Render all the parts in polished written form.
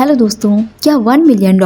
Hello दोस्तों, क्या $1 million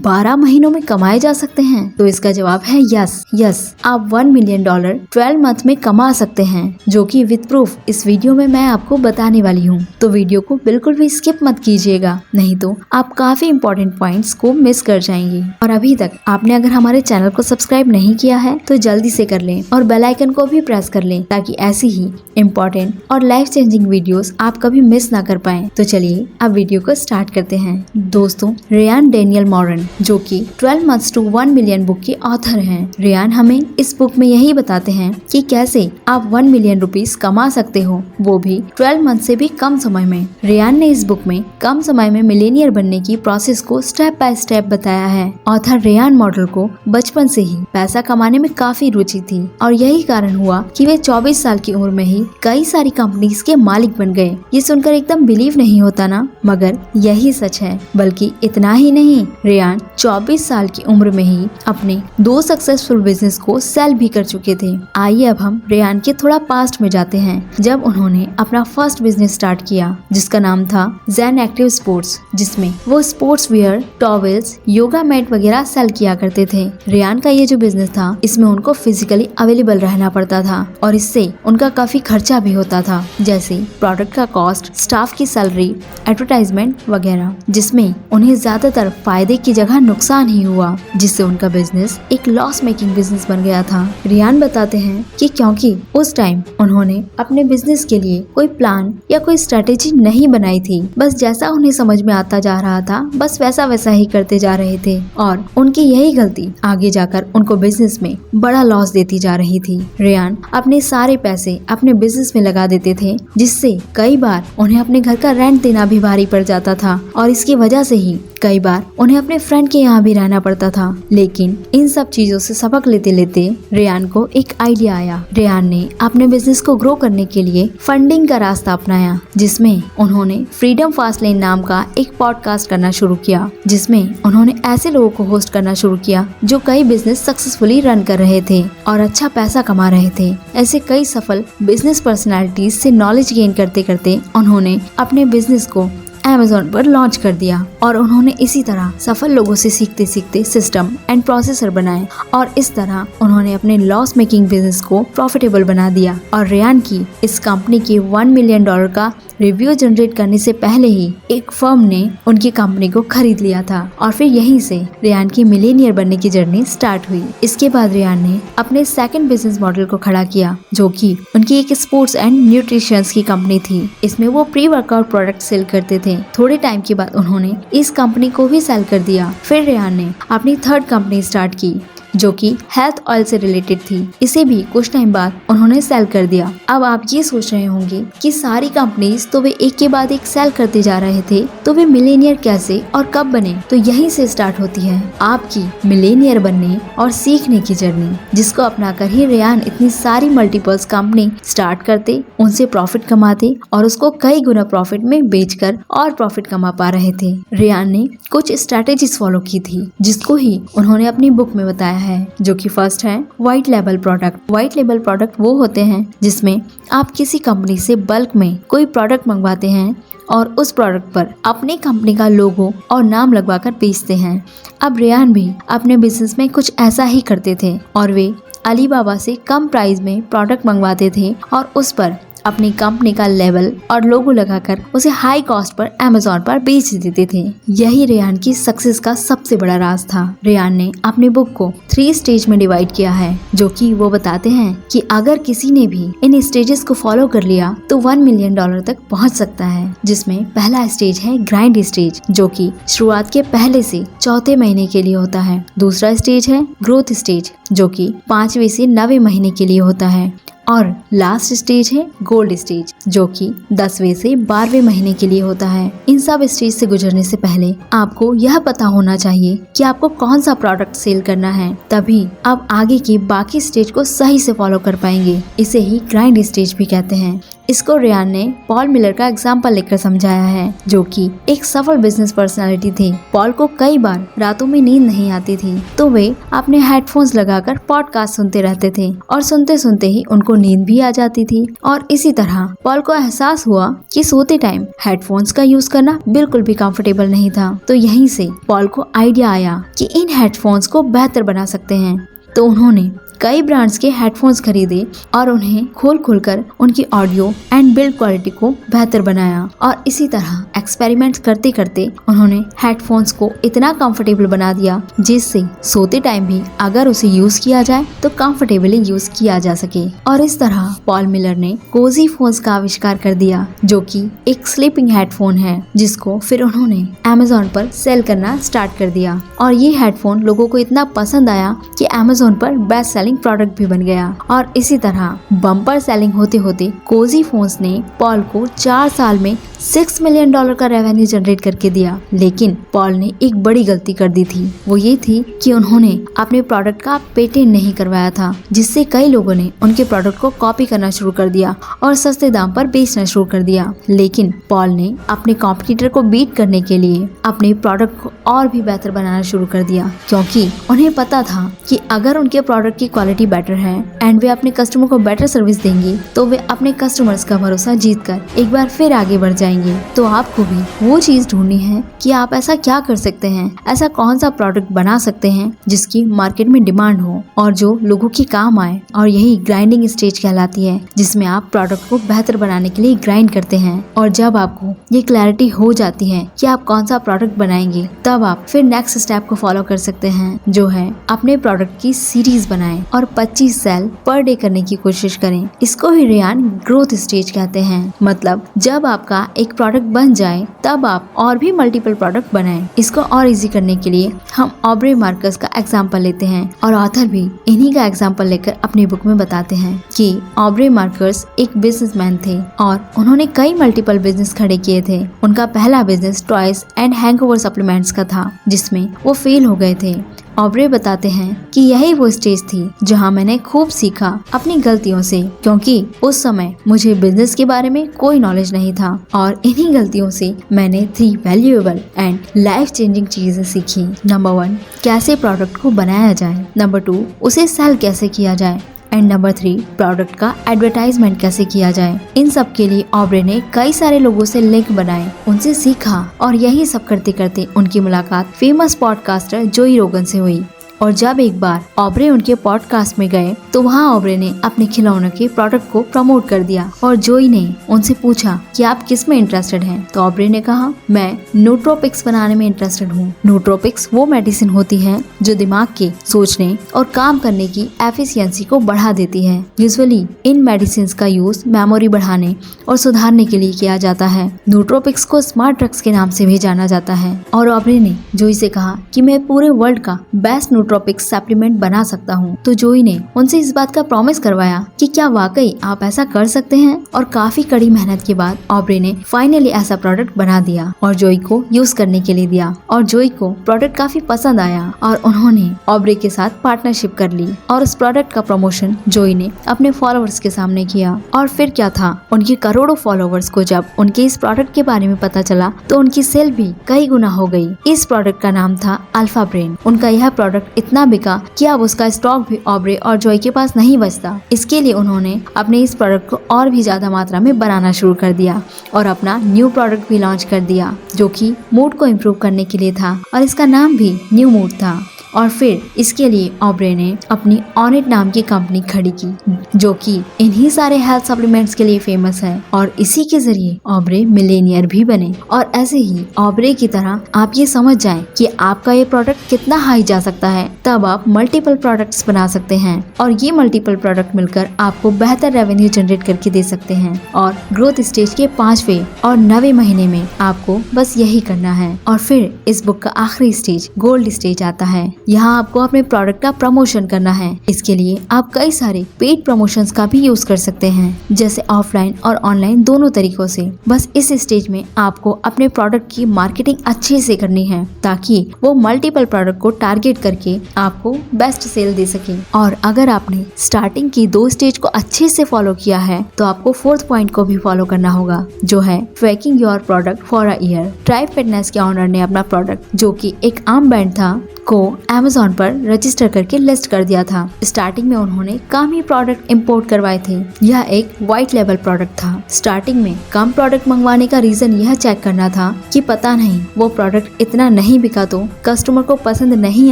12 महीनों में कमाए जा सकते हैं? तो इसका जवाब है यस। आप $1 मिलियन 12 मंथ में कमा सकते हैं, जो कि विद प्रूफ इस वीडियो में मैं आपको बताने वाली हूँ। तो वीडियो को बिल्कुल भी स्किप मत कीजिएगा, नहीं तो आप काफी इंपॉर्टेंट पॉइंट्स को मिस कर जाएंगे। और अभी तक आपने अगर हमारे चैनल को सब्सक्राइब नहीं किया है तो जल्दी से कर लें और बेल आइकन को भी प्रेस कर लें, ताकि ऐसी ही इम्पोर्टेंट और लाइफ चेंजिंग वीडियोस आप कभी मिस ना कर पाएं। तो चलिए अब वीडियो को स्टार्ट करते हैं। दोस्तों, रेयान डेनियल मॉरन, जो कि 12 मंथ्स टू 1 मिलियन बुक के ऑथर हैं। रेयान हमें इस बुक में यही बताते हैं कि कैसे आप 1 मिलियन रुपीस कमा सकते हो, वो भी 12 मंथ से भी कम समय में। रेयान ने इस बुक में कम समय में मिलेनियर बनने की प्रोसेस को स्टेप बाय स्टेप बताया है। ऑथर रेयान मॉडल को बचपन से ही पैसा कमाने में काफी रुचि थी और यही कारण हुआ कि वे 24 साल की उम्र में ही कई सारी कंपनीज के मालिक बन गए। ये सुनकर एकदम बिलीव नहीं होता ना, मगर यही सच है। बल्कि इतना ही नहीं, रेयान 24 साल की उम्र में ही अपने 2 सक्सेसफुल बिजनेस को सेल भी कर चुके थे। आइए अब हम रेयान के थोड़ा पास्ट में जाते हैं, जब उन्होंने अपना फर्स्ट बिजनेस स्टार्ट किया, जिसका नाम था ज़ेन एक्टिव स्पोर्ट्स, जिसमें वो sports wear, towels, yoga mat वगैरह सेल किया करते थे। रेयान का ये जो बिजनेस था, इसमें उनको फिजिकली अवेलेबल रहना पड़ता था और इससे उनका काफी खर्चा भी होता था, जैसे प्रोडक्ट का कॉस्ट, स्टाफ की सैलरी, एडवर्टाइजमेंट वगैरह, जिसमें उन्हें ज्यादातर फायदे की जगह नुकसान ही हुआ, जिससे उनका बिजनेस एक लॉस मेकिंग बिजनेस बन गया था। रेयान बताते हैं कि क्योंकि उस टाइम उन्होंने अपने बिजनेस के लिए कोई प्लान या कोई स्ट्रेटेजी नहीं बनाई थी, बस जैसा उन्हें समझ में आता जा रहा था बस वैसा ही करते जा रहे थे और उनकी यही गलती आगे जाकर उनको बिजनेस में बड़ा लॉस देती जा रही थी। रेयान अपने सारे पैसे अपने बिजनेस में लगा देते थे, जिससे कई बार उन्हें अपने घर का रेंट देना भी भारी पड़ जाता था और इसकी वजह से ही कई बार उन्हें अपने फ्रेंड के यहाँ भी रहना पड़ता था। लेकिन इन सब चीजों से सबक लेते लेते रेयान को एक आइडिया आया। रेयान ने अपने बिजनेस को ग्रो करने के लिए फंडिंग का रास्ता अपनाया, जिसमें उन्होंने फ्रीडम फास्ट लेन नाम का एक पॉडकास्ट करना शुरू किया, जिसमें उन्होंने ऐसे लोगों को होस्ट करना शुरू किया जो कई बिजनेस सक्सेसफुली रन कर रहे थे और अच्छा पैसा कमा रहे थे। ऐसे कई सफल बिजनेस पर्सनालिटीज से नॉलेज गेन करते करते उन्होंने अपने बिजनेस को Amazon पर लॉन्च कर दिया और उन्होंने इसी तरह सफल लोगों से सीखते सीखते सिस्टम एंड प्रोसेसर बनाए और इस तरह उन्होंने अपने लॉस मेकिंग बिजनेस को प्रॉफिटेबल बना दिया। और रेयान की इस कंपनी के $1 मिलियन का रिव्यू जनरेट करने से पहले ही एक फर्म ने उनकी कंपनी को खरीद लिया था और फिर यहीं से रेयान की मिलेनियर बनने की जर्नी स्टार्ट हुई। इसके बाद रेयान ने अपने सेकंड बिजनेस मॉडल को खड़ा किया, जो कि उनकी एक स्पोर्ट्स एंड न्यूट्रिशन की कंपनी थी। इसमें वो प्री वर्कआउट प्रोडक्ट सेल करते थे। थोड़े टाइम के बाद उन्होंने इस कंपनी को भी सेल कर दिया। फिर रेयान ने अपनी थर्ड कंपनी स्टार्ट की, जो कि हेल्थ ऑयल से रिलेटेड थी। इसे भी कुछ टाइम बाद उन्होंने सेल कर दिया। अब आप ये सोच रहे होंगे कि सारी कंपनीज तो वे एक के बाद एक सेल करते जा रहे थे, तो वे मिलेनियर कैसे और कब बने? तो यहीं से स्टार्ट होती है आपकी मिलेनियर बनने और सीखने की जर्नी, जिसको अपनाकर ही रेयान इतनी सारी मल्टीपल्स कंपनी स्टार्ट करते, उनसे प्रॉफिट कमाते और उसको कई गुना प्रॉफिट में बेचकर और प्रॉफिट कमा पा रहे थे। रेयान ने कुछ स्ट्रेटेजीज फॉलो की थी, जिसको ही उन्होंने अपनी बुक में बताया है, जो कि फर्स्ट है white label product. White label product वो होते हैं जिसमें आप किसी कंपनी से बल्क में कोई प्रोडक्ट मंगवाते हैं और उस प्रोडक्ट पर अपनी कंपनी का लोगो और नाम लगवाकर बेचते हैं। अब रेयान भी अपने बिजनेस में कुछ ऐसा ही करते थे और वे अलीबाबा से कम प्राइस में प्रोडक्ट मंगवाते थे और उस पर अपनी कंपनी का लेबल और लोगो लगाकर उसे हाई कॉस्ट पर Amazon पर बेच देते थे। यही रेयान की सक्सेस का सबसे बड़ा राज था। रेयान ने अपने बुक को 3 स्टेज में डिवाइड किया है, जो कि वो बताते हैं कि अगर किसी ने भी इन स्टेजेस को फॉलो कर लिया तो $1 मिलियन तक पहुंच सकता है। जिसमें पहला स्टेज है ग्राइंड स्टेज, जो कि शुरुआत के पहले से चौथे महीने के लिए होता है। दूसरा स्टेज है ग्रोथ स्टेज, जो कि 5वें से 9वें महीने के लिए होता है और लास्ट स्टेज है गोल्ड स्टेज, जो कि 10वें से 12वें महीने के लिए होता है। इन सब स्टेज से गुजरने से पहले आपको यह पता होना चाहिए कि आपको कौन सा प्रोडक्ट सेल करना है, तभी आप आगे की बाकी स्टेज को सही से फॉलो कर पाएंगे। इसे ही ग्राइंड स्टेज भी कहते हैं। इसको रेयान ने पॉल मिलर का एग्जाम्पल लेकर समझाया है, जो कि एक सफल बिजनेस पर्सनालिटी थे। पॉल को कई बार रातों में नींद नहीं आती थी, तो वे अपने हेडफोन्स लगाकर पॉडकास्ट सुनते रहते थे और सुनते सुनते ही उनको नींद भी आ जाती थी। और इसी तरह पॉल को एहसास हुआ कि सोते टाइम हेडफोन्स का यूज करना बिल्कुल भी कंफर्टेबल नहीं था। तो यहीं से पॉल को आइडिया आया कि इन हेडफोन्स को बेहतर बना सकते हैं। तो उन्होंने कई ब्रांड्स के हेडफोन्स खरीदे और उन्हें खोल कर उनकी ऑडियो एंड बिल्ड क्वालिटी को बेहतर बनाया। और इसी तरह एक्सपेरिमेंट्स करते करते उन्होंने हेडफोन्स को इतना कंफर्टेबल बना दिया जिससे सोते टाइम भी अगर उसे यूज किया जाए तो कंफर्टेबली यूज किया जा सके। और इस तरह पॉल मिलर ने कोजी फोन्स का आविष्कार कर दिया, जो कि एक स्लीपिंग हेडफोन है, जिसको फिर उन्होंने Amazon पर सेल करना स्टार्ट कर दिया। और ये हेडफोन लोगों को इतना पसंद आया कि Amazon पर बेस्ट सेलिंग प्रोडक्ट भी बन गया। और इसी तरह बम्पर सेलिंग होते होते कोजी फोन्स ने पॉल को 4 साल में $6 मिलियन का रेवेन्यू जनरेट करके दिया। लेकिन पॉल ने एक बड़ी गलती कर दी थी, वो ये थी कि उन्होंने अपने प्रोडक्ट का पेटेंट नहीं करवाया था, जिससे कई लोगों ने उनके प्रोडक्ट को कॉपी करना शुरू कर दिया और सस्ते दाम पर बेचना शुरू कर दिया। लेकिन पॉल ने अपने कॉम्पिटिटर को बीट करने के लिए अपने प्रोडक्ट को और भी बेहतर बनाना शुरू कर दिया, क्योंकि उन्हें पता था कि अगर उनके प्रोडक्ट की क्वालिटी बेटर है एंड वे अपने कस्टमर को बेटर सर्विस देंगे तो वे अपने कस्टमर्स का भरोसा जीतकर एक बार फिर आगे बढ़ जाएंगे। तो आपको भी वो चीज ढूंढनी है कि आप ऐसा क्या कर सकते हैं, ऐसा कौन सा प्रोडक्ट बना सकते हैं जिसकी मार्केट में डिमांड हो और जो लोगों के काम आए। और यही ग्राइंडिंग स्टेज कहलाती है, जिसमें आप प्रोडक्ट को बेहतर बनाने के लिए ग्राइंड करते हैं। और जब आपको ये क्लैरिटी हो जाती है कि आप कौन सा प्रोडक्ट बनाएंगे, तब आप फिर नेक्स्ट स्टेप को फॉलो कर सकते हैं, जो है अपने प्रोडक्ट की सीरीज बनाएं और 25 सेल पर डे करने की कोशिश करें। इसको ही रेयान ग्रोथ स्टेज कहते हैं। मतलब जब आपका एक प्रोडक्ट बन जाए तब आप और भी मल्टीपल प्रोडक्ट बनाएं। इसको और इजी करने के लिए हम ऑब्रे मार्कस का एग्जांपल लेते हैं, और ऑथर भी इन्हीं का एग्जांपल लेकर अपनी बुक में बताते हैं कि ऑब्रे मार्कस एक बिजनेसमैन थे और उन्होंने कई मल्टीपल बिजनेस खड़े किए थे। उनका पहला business toys and hangover supplements का था, जिसमें वो फेल हो गए थे। ऑब्रे बताते हैं कि यही वो स्टेज थी जहां मैंने खूब सीखा अपनी गलतियों से, क्योंकि उस समय मुझे बिजनेस के बारे में कोई नॉलेज नहीं था और इन्हीं गलतियों से मैंने 3 वैल्यूएबल एंड लाइफ चेंजिंग चीजें सीखी। नंबर 1, कैसे प्रोडक्ट को बनाया जाए। नंबर 2, उसे सेल कैसे किया जाए। एंड नंबर 3, प्रोडक्ट का एडवर्टाइजमेंट कैसे किया जाए। इन सब के लिए ऑब्रे ने कई सारे लोगों से लिंक बनाए, उनसे सीखा और यही सब करते करते उनकी मुलाकात फेमस पॉडकास्टर जोई रोगन से हुई। और जब एक बार ऑब्रे उनके पॉडकास्ट में गए तो वहाँ ऑब्रे ने अपने खिलौनों के प्रोडक्ट को प्रमोट कर दिया और जोई ने उनसे पूछा कि आप किस में इंटरेस्टेड हैं। तो ऑब्रे ने कहा, मैं नूट्रोपिक्स बनाने में इंटरेस्टेड हूँ। नूट्रोपिक्स वो मेडिसिन होती है जो दिमाग के सोचने और काम करने की एफिशिएंसी को बढ़ा देती है। यूजुअली इन मेडिसिन का यूज मेमोरी बढ़ाने और सुधारने के लिए किया जाता है। नूट्रोपिक्स को स्मार्ट ड्रग्स के नाम से भी जाना जाता है। और ऑब्रे ने जोई से कहा कि मैं पूरे वर्ल्ड का बेस्ट नूट्रोपिक्स सप्लीमेंट बना सकता हूँ। तो जोई ने उनसे इस बात का प्रॉमिस करवाया कि क्या वाकई आप ऐसा कर सकते हैं। और काफी कड़ी मेहनत के बाद ऑब्रे ने फाइनली ऐसा प्रोडक्ट बना दिया और जोई को यूज करने के लिए दिया। और जोई को प्रोडक्ट काफी पसंद आया और उन्होंने ऑब्रे के साथ पार्टनरशिप कर ली और उस प्रोडक्ट का प्रमोशन जोई ने अपने फॉलोअर्स के सामने किया। और फिर क्या था, उनके करोड़ों फॉलोअर्स को जब उनके इस प्रोडक्ट के बारे में पता चला तो उनकी सेल भी कई गुना हो गई। इस प्रोडक्ट का नाम था अल्फा ब्रेन। उनका यह प्रोडक्ट इतना बिका कि अब उसका स्टॉक भी ऑब्रे और जोई के पास नहीं बचता। इसके लिए उन्होंने अपने इस प्रोडक्ट को और भी ज्यादा मात्रा में बनाना शुरू कर दिया और अपना न्यू प्रोडक्ट भी लॉन्च कर दिया, जो कि मूड को इम्प्रूव करने के लिए था और इसका नाम भी न्यू मूड था। और फिर इसके लिए ऑब्रे ने अपनी ऑनिट नाम की कंपनी खड़ी की, जो कि इन्हीं सारे हेल्थ सप्लीमेंट्स के लिए फेमस है। और इसी के जरिए ऑब्रे मिलेनियर भी बने। और ऐसे ही ऑब्रे की तरह आप ये समझ जाएं कि आपका ये प्रोडक्ट कितना हाई जा सकता है, तब आप मल्टीपल प्रोडक्ट्स बना सकते हैं और ये मल्टीपल प्रोडक्ट मिलकर आपको बेहतर रेवेन्यू जनरेट करके दे सकते हैं। और ग्रोथ स्टेज के 5वें और 9वें महीने में आपको बस यही करना है। और फिर इस बुक का आखिरी स्टेज गोल्ड स्टेज आता है। यहाँ आपको अपने प्रोडक्ट का प्रमोशन करना है। इसके लिए आप कई सारे पेड प्रमोशंस का भी यूज कर सकते हैं, जैसे ऑफलाइन और ऑनलाइन दोनों तरीकों से। बस इस स्टेज में आपको अपने प्रोडक्ट की मार्केटिंग अच्छे से करनी है, ताकि वो मल्टीपल प्रोडक्ट को टारगेट करके आपको बेस्ट सेल दे सके। और अगर आपने स्टार्टिंग की 2 स्टेज को अच्छे से फॉलो किया है तो आपको 4th पॉइंट को भी फॉलो करना होगा, जो है trekking your product for a year. Tribe fitness के ऑनर ने अपना प्रोडक्ट, जो कि एक आर्म बैंड था, को Amazon पर रजिस्टर करके लिस्ट कर दिया था। स्टार्टिंग में उन्होंने कम ही प्रोडक्ट इंपोर्ट करवाए थे। यह एक व्हाइट लेबल प्रोडक्ट था। स्टार्टिंग में कम प्रोडक्ट मंगवाने का रीजन यह चेक करना था कि पता नहीं वो प्रोडक्ट इतना नहीं बिका तो, कस्टमर को पसंद नहीं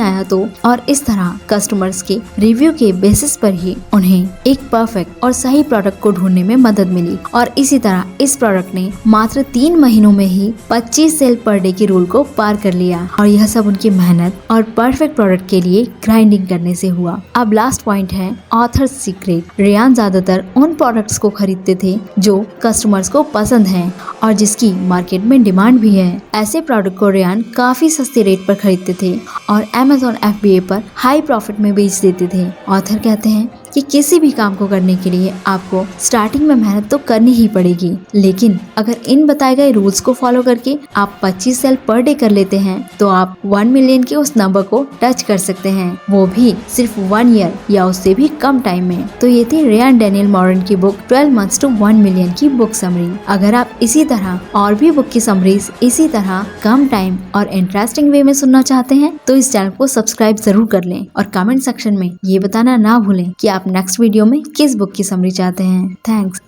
आया तो, और इस तरह कस्टमर्स के रिव्यू के बेसिस पर ही उन्हें एक परफेक्ट और सही प्रोडक्ट को ढूंढने में मदद मिली। और इसी तरह इस प्रोडक्ट ने मात्र 3 महीनों में ही 25 सेल पर डे की रूल को पार कर लिया। और यह सब उनकी मेहनत और परफेक्ट प्रोडक्ट के लिए ग्राइंडिंग करने से हुआ। अब लास्ट पॉइंट है ऑथर्स सीक्रेट। रेयान ज्यादातर उन प्रोडक्ट्स को खरीदते थे जो कस्टमर्स को पसंद हैं और जिसकी मार्केट में डिमांड भी है। ऐसे प्रोडक्ट को रेयान काफी सस्ते रेट पर खरीदते थे और Amazon FBA पर हाई प्रॉफिट में बेच देते थे। ऑथर कहते हैं कि किसी भी काम को करने के लिए आपको स्टार्टिंग में मेहनत तो करनी ही पड़ेगी, लेकिन अगर इन बताए गए रूल्स को फॉलो करके आप 25 सेल पर डे कर लेते हैं तो आप 1 मिलियन के उस नंबर को टच कर सकते हैं, वो भी सिर्फ 1 ईयर या उससे भी कम टाइम में। तो ये थी रेयान डेनियल मॉरेन की बुक 12 मंथ्स टू 1 मिलियन की बुक समरी। अगर आप इसी तरह और भी बुक की समरीज इसी तरह कम टाइम और इंटरेस्टिंग वे में सुनना चाहते हैं तो इस चैनल को सब्सक्राइब जरूर कर लें और कमेंट सेक्शन में ये बताना ना भूलें कि आप नेक्स्ट वीडियो में किस बुक की समरी चाहते हैं। थैंक्स।